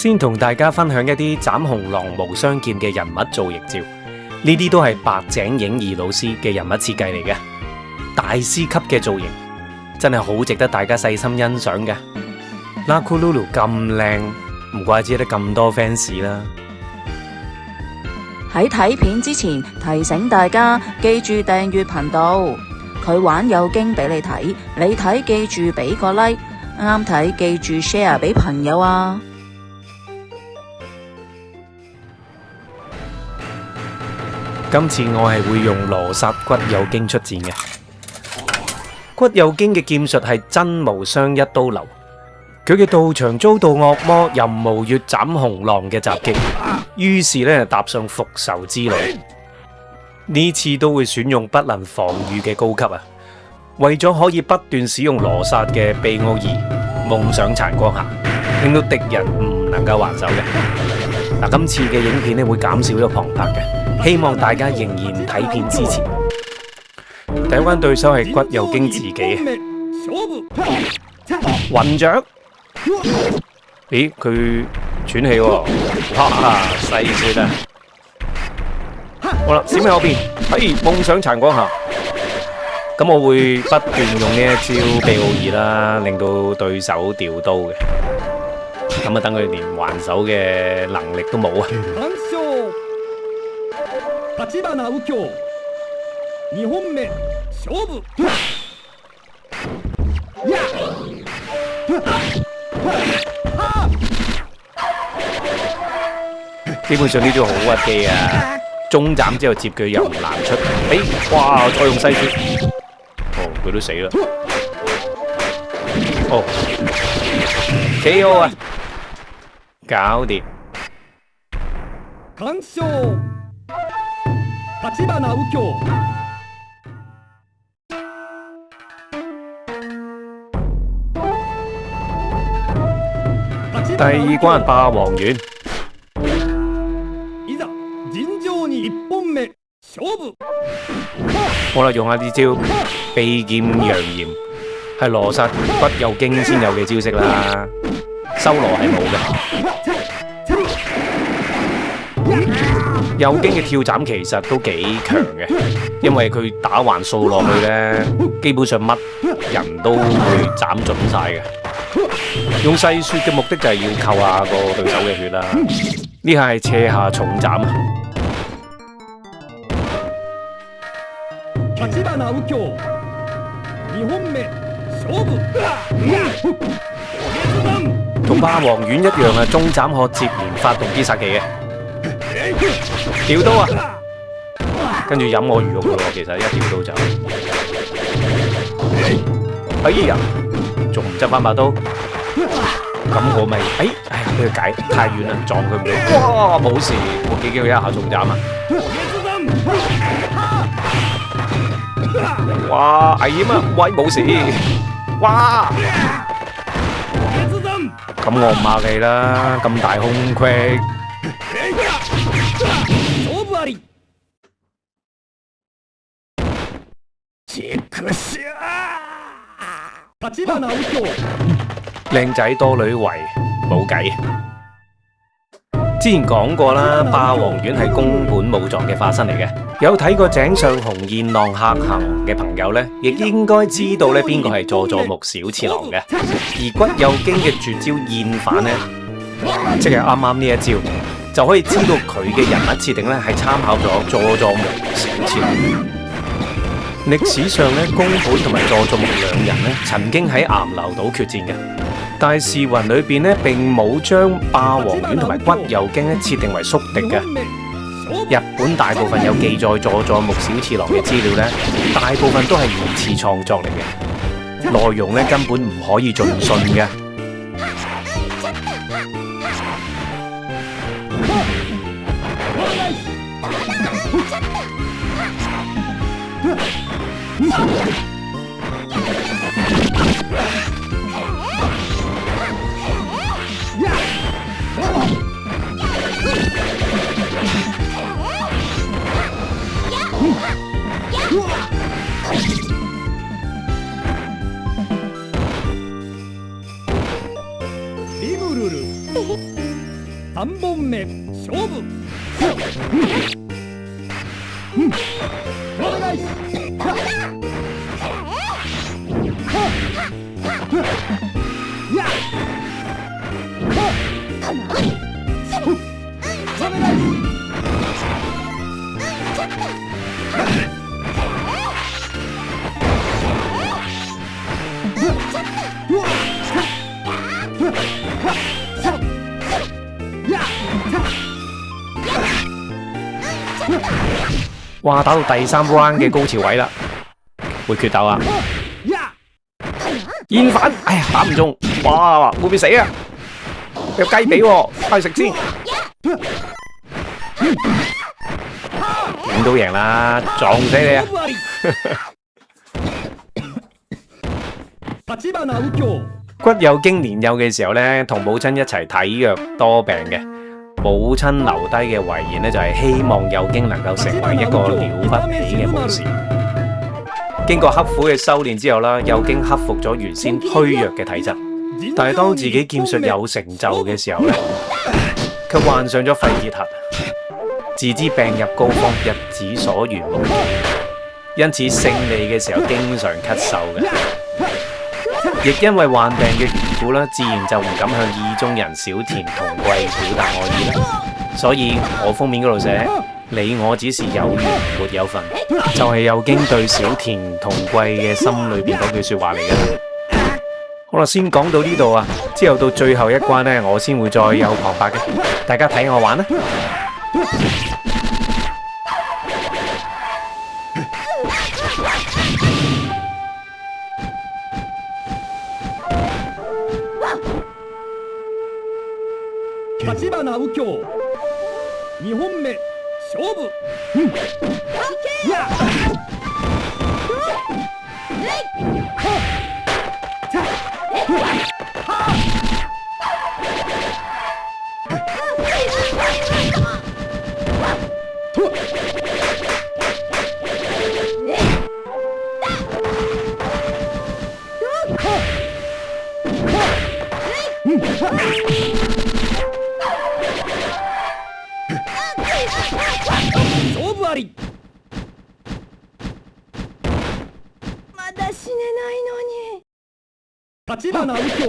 先同大家分享一啲斬紅狼無雙劍嘅人物造型照，呢啲都係白井影二老師嘅人物設計嚟嘅，大師級嘅造型，真係好值得大家細心欣賞嘅。Lakululu 咁靚，唔怪之得咁多 fans 啦。喺睇片之前提醒大家記住訂閱頻道，佢玩有經俾你睇，你睇記住俾個 like， 啱睇記住 share 俾朋友啊！今次我係會用羅剎骨有經出戰嘅。骨有經嘅劍術係真無雙一刀流，佢嘅道場遭到惡魔任無月斬紅狼嘅襲擊，於是呢踏上復仇之旅。呢次都會選用不能防禦嘅高級啊，為咗可以不斷使用羅剎嘅秘奧義夢想殘光下，令到敵人唔能夠還手嘅。嗱，今次嘅影片呢會減少咗旁白嘅，希望大家仍然睇片支持。第一關對手係骨有經自己，雲雀，咦佢喘氣喎，細雪啊！好啦，閃喺後邊，夢想殘光下，咁我會不斷用呢一招秘奧義啦，令到對手掉刀嘅，咁啊等佢連還手嘅能力都冇啊！基本上呢招好屈機啊！中斬之後接佢又唔難出，哇！再用西血，佢都死啦！KO 啊！搞掂！第二關係霸王丸。好啦，用下呢招秘劍揚炎，係羅剎骨有經先有嘅招式啦，修羅係冇嘅。有經嘅跳斬其實都幾強嘅，因為佢打橫掃落去呢，基本上乜人都會斬準晒嘅。用細雪嘅目的就係要扣下個對手嘅血啦。呢下係斜下重斬啊！同霸王丸一樣啊，中斬可接連發動必殺技嘅，掉刀啊！跟住飲我魚肉噶咯，其實一掉刀就，仲唔執翻把刀？咁我咪，俾佢解太遠啦，撞佢唔到。哇，冇事，我幾驚佢一下重斬啊！哇，危險啊！喂，冇事。哇！咁我唔客氣啦，咁大空隙。靚仔多女圍，冇計。之前講過啦，霸王丸係宮本武藏嘅化身嚟嘅。有睇過井上雄彥浪客行嘅朋友呢，亦應該知道呢邊個係佐佐木小次郎嘅。而骨有經嘅絕招厭反呢，即係啱啱呢一招，就可以知道佢嘅人物設定呢係參考咗佐佐木小次郎。歷史上呢，宮本同埋佐佐木兩人呢曾經喺岩流島決戰嘅。但係侍魂裏邊呢，並冇將霸王丸同埋骨有經咧設定為宿敵嘅。日本大部分有記載佐佐木小次郎嘅資料呢，大部分都係二次創作嚟嘅，內容呢根本唔可以盡信嘅。3本目勝負お願いやお願い哇！打到第3 round 嘅高潮位啦，會決鬥啊！現反，哎呀，打唔中，哇！會唔會死啊？有雞髀喎，翻去食先。咁都贏啦，撞死你啊！骨有經年幼嘅時候呢，同母親一齊體弱多病嘅。母親留低嘅遺言呢，就係希望有經能夠成為一個了不起嘅武士。經過刻苦嘅修煉之後啦，有經克服咗原先虛弱嘅體質，但係當自己劍術有成就嘅時候呢，卻患上咗肺結核，自知病入膏肓，日子所餘無幾，因此勝利嘅時候經常咳嗽嘅。亦因為患病嘅緣故啦，自然就唔敢向意中人小田同貴表達愛意啦。所以我封面嗰度寫你我只是有緣沒有份，就係有經對小田同貴嘅心裏邊嗰句說話嚟嘅。好啦，先講到呢度啊，之後到最後一關呢，我先會再有旁白嘅，大家睇我玩啦。橘花右京2本目勝負や勝負あり。まだ死ねないのに。橘右京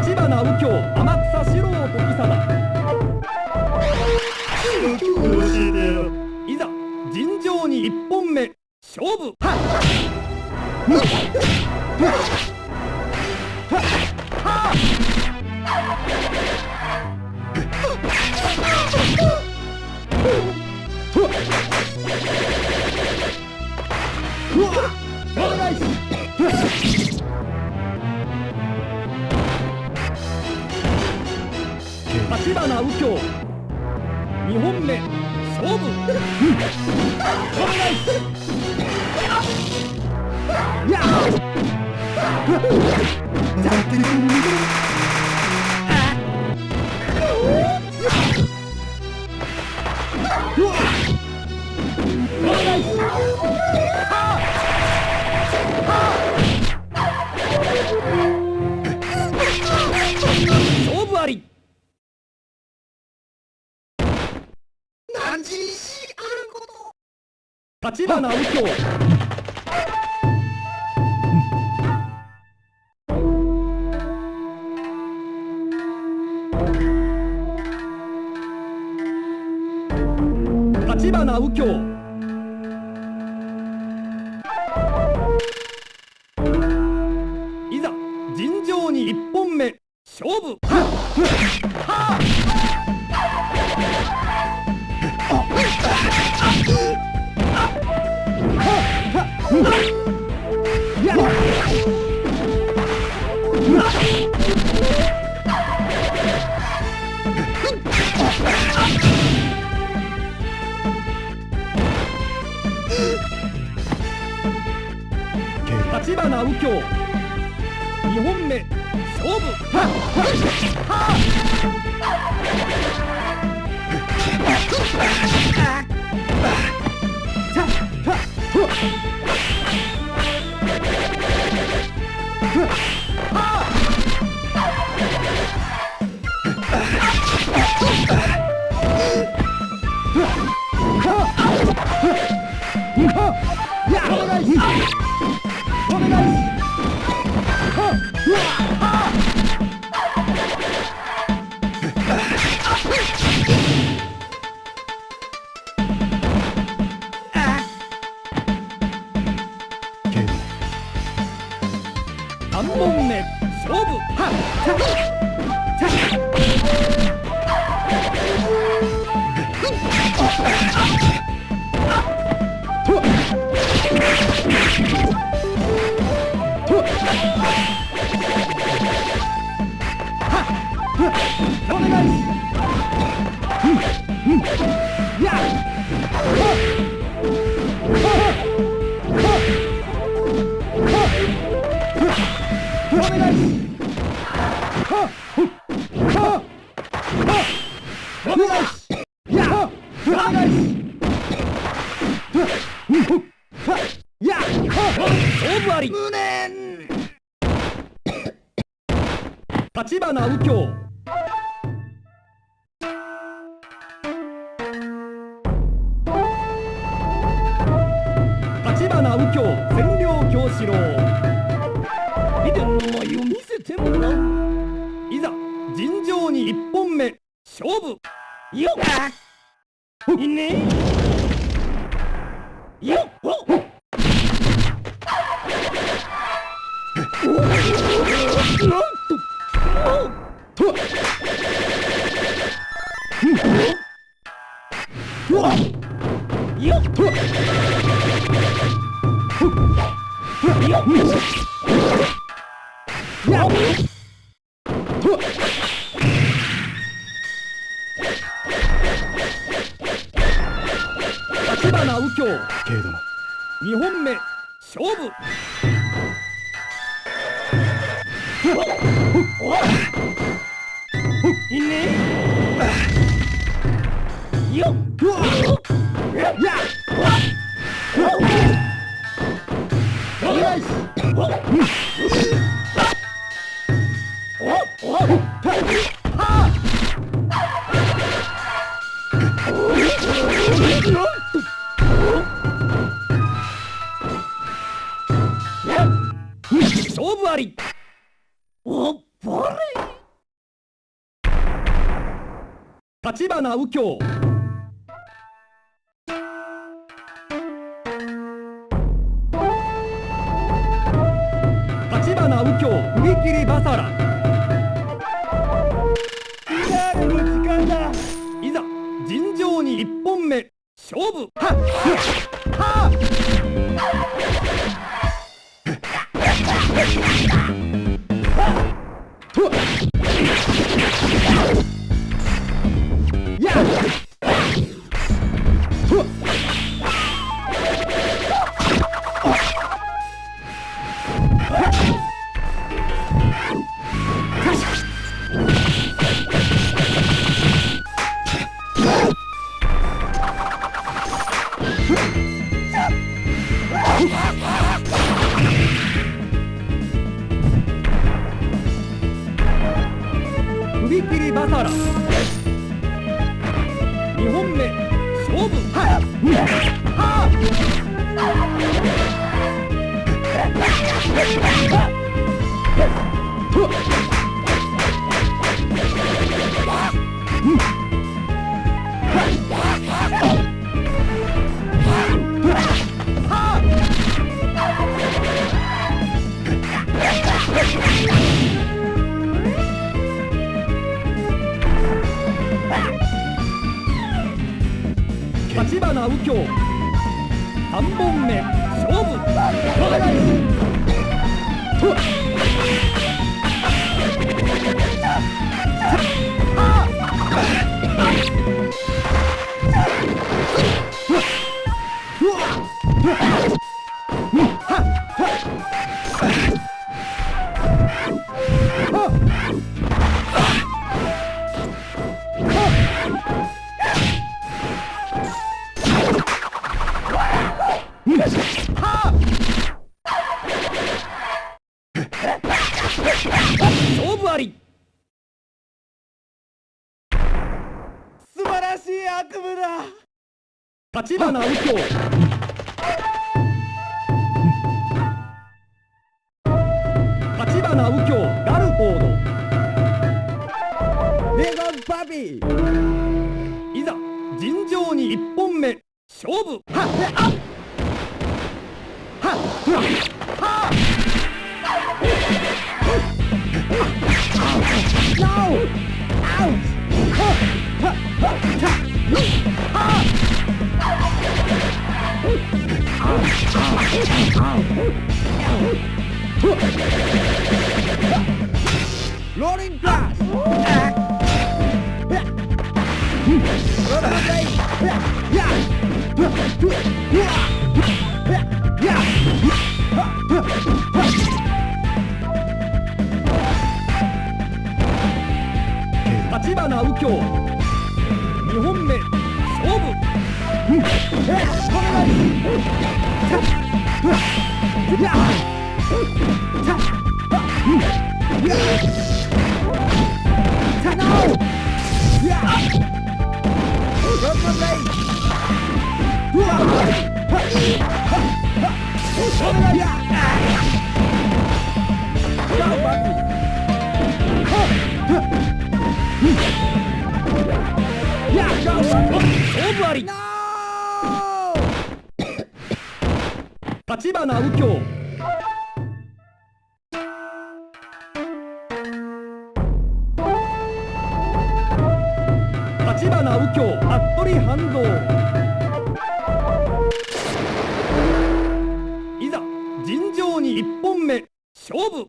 橘花右京天草四郎時貞いざ尋常に1本目勝負橘花右京2本目勝負や勝負あり。橘花右京橘花右京いざ尋常に1本目勝負立花右京2本目勝負はっは3本目勝負はっお願いやお願いお願いやお願いや勝負あり無念立花右京立花右京占領京四郎美伝の舞を見せてもらういざ尋常に1本目勝負よっいいねよっ立花右京けれども2本目勝負いいねよっやお願い勝負ありおっぱれ立花右京立花右京踏切バサラの時間だいざ尋常に1本目勝負はっはや踏切バサラ2本目勝負は立花右京3本目勝負お願い勝負あり。素晴らしい悪夢だ。立花右京。立花右京ガルフォーレゴンパピー。ド。いざ尋常に1本目勝負。はっあっはっはっ No! Ouch! ローリングクラス。立花右京2本目勝負。勝負あり。立花右京立花右京服部半蔵。いざ尋常に1本目勝負。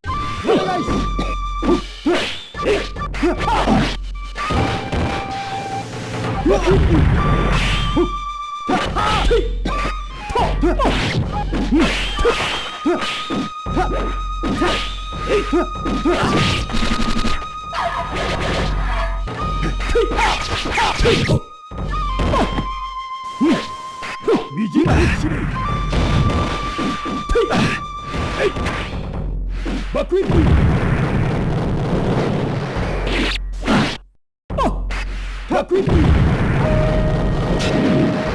バックインバックイン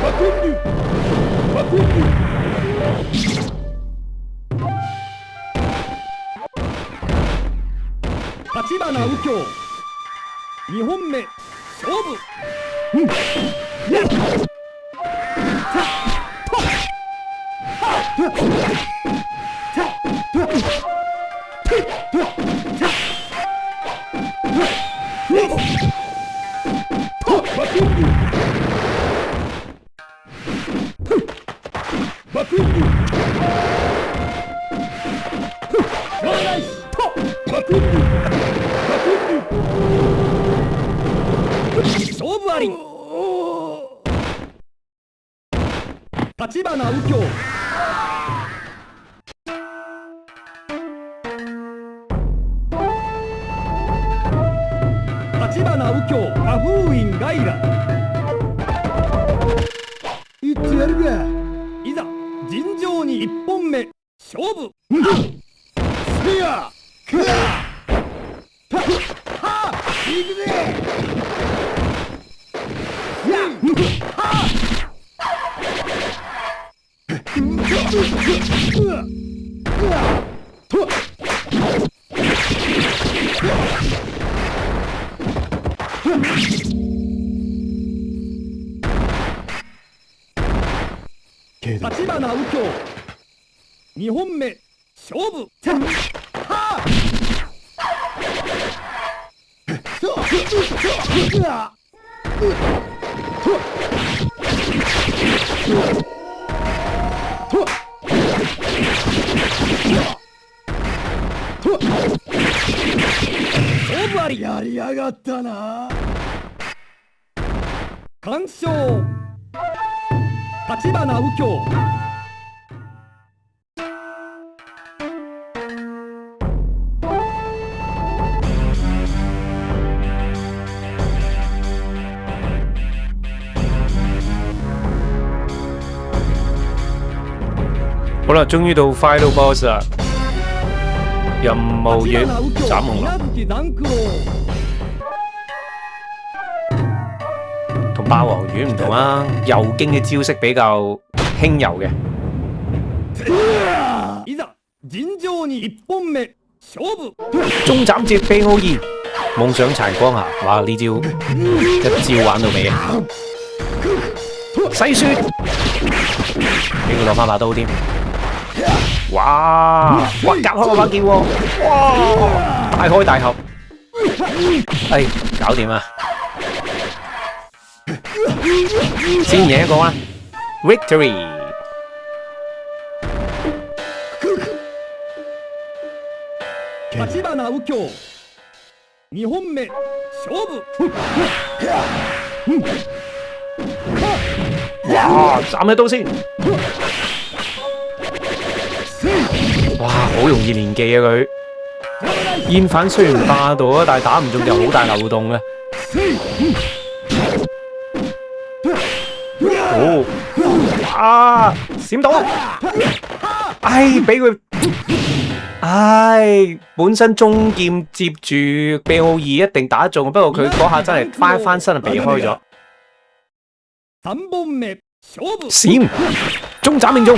バックインバックイン。立花右京2本目勝負。バックインバックイン勝負あり。立花右京立花右京アフーインガイラ。いってやるか。いざ尋常に1本目勝負。スペアクラタハー行くぜ。立花右京2本目勝負。勝負あり。やりやがったな。完勝。立花右京好啦，終於到 Final Boss 啦！任務月斬紅狼，同霸王丸唔同啊！右京嘅招式比較輕柔嘅。中斬節飛奧義，夢想殘光下，哇！呢招一招玩到尾啊！細雪，俾佢攞翻把刀添。哇！哇！隔開我把劍喎！哇！大開大合，哎，搞掂啊！先贏一個啊 ！Victory！ 立花右京2本目勝負！哇！斬一刀先！哇！好容易連技啊佢。煙反雖然霸道啊，但係打唔中就好大漏洞啊！哦！啊！閃到！唉，俾佢。唉，本身中劍接住秘奧義一定打得中，不過佢嗰下真係翻一翻身就避開咗。閃，中斬命中，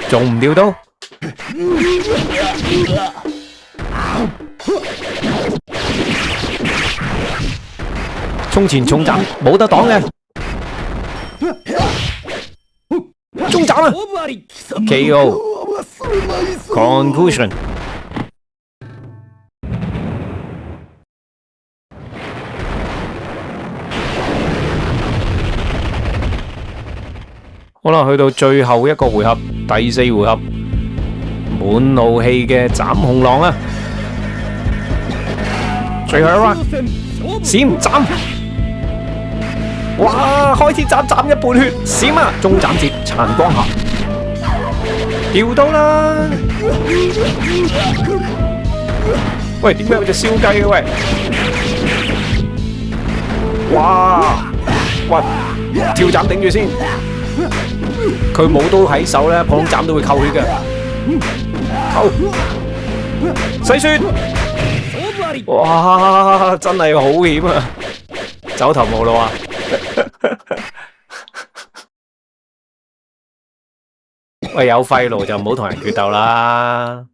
中唔掉刀。衝前重斬，冇得擋嘅。中斬啊 ！KO。Conclusion。好啦，去到最後一個回合，第四回合，滿怒氣嘅斬紅狼啦！最後一 round，閃斬！哇！開始斬一半血，閃啊！中斬節殘光下。掉刀啦！喂，點解有隻燒雞嘅喂？哇！喂，跳斬頂住先，佢冇刀喺手咧，普通斬都會扣血嘅。扣！細雪！哇！真係好險啊！走投無路啊！喂，有廢爐就唔好同人決鬥啦。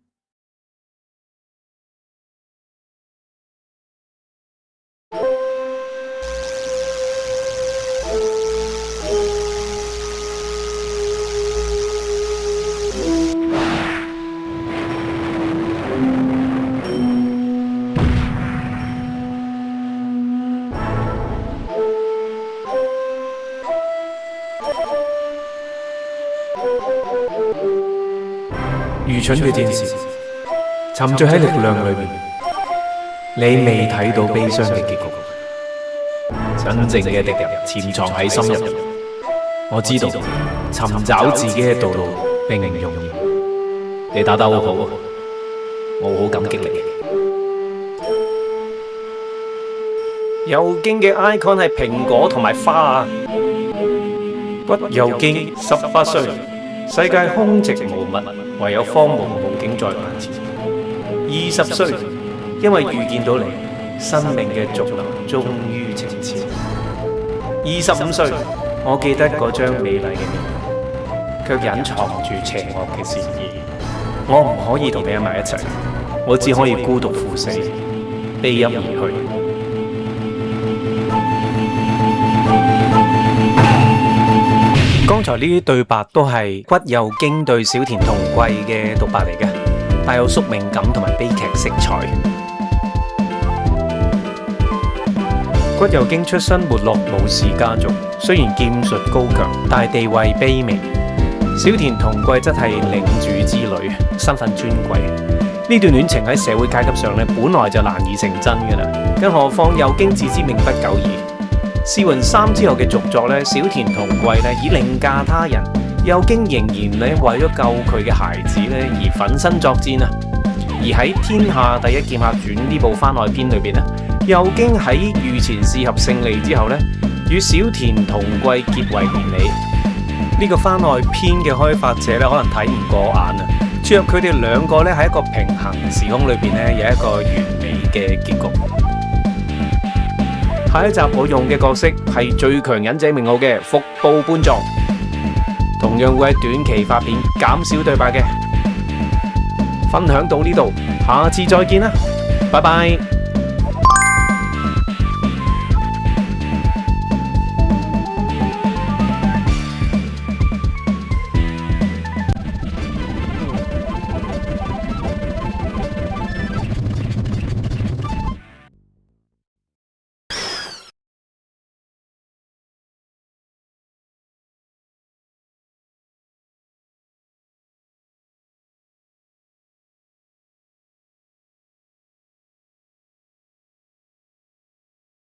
愚蠢嘅戰士，沉醉喺力量裏面，你未睇到悲傷嘅結局。真正嘅敵人潛藏喺心入。我知道，尋找自己嘅道路並唔容易。你打得好好，我好感激你。右京嘅 icon 係蘋果同埋花啊！骨右京18歲，世界空寂無物。唯有荒蕪夢境在眼前。20歲，因為遇見到你，生命嘅濁流終於澄澈。25歲，我記得嗰張美麗嘅面，卻隱藏住邪惡嘅善意。我唔可以同你喺埋一齊，我只可以孤獨赴死，悲泣而去。剛才呢啲對白都係骨右京對小田童貴嘅獨白嚟嘅，帶有宿命感同埋悲劇色彩。骨右京出身沒落武士家族，雖然劍術高強，但係地位卑微。小田童貴則係領主之女，身份尊貴。呢段戀情喺社會階級上咧，本來就難以成真㗎啦，更何況右京自知命不久矣。試魂3之後嘅續作咧，小田童貴咧已另嫁他人，右京仍然咧為咗救佢嘅孩子咧而奮身作戰啊！而喺《天下第一劍客傳》呢部番外篇裏邊咧，右京喺御前試合勝利之後咧，與小田童貴結為連理。呢個番外篇嘅開發者咧，可能睇唔過眼啊！注入佢哋兩個咧喺一個平行時空裏邊咧，有一個完美嘅結局。下一集我用嘅角色係最強忍者名號嘅服部半藏，同樣會喺短期發片，減少對白嘅。分享到呢度，下次再見啦，拜拜。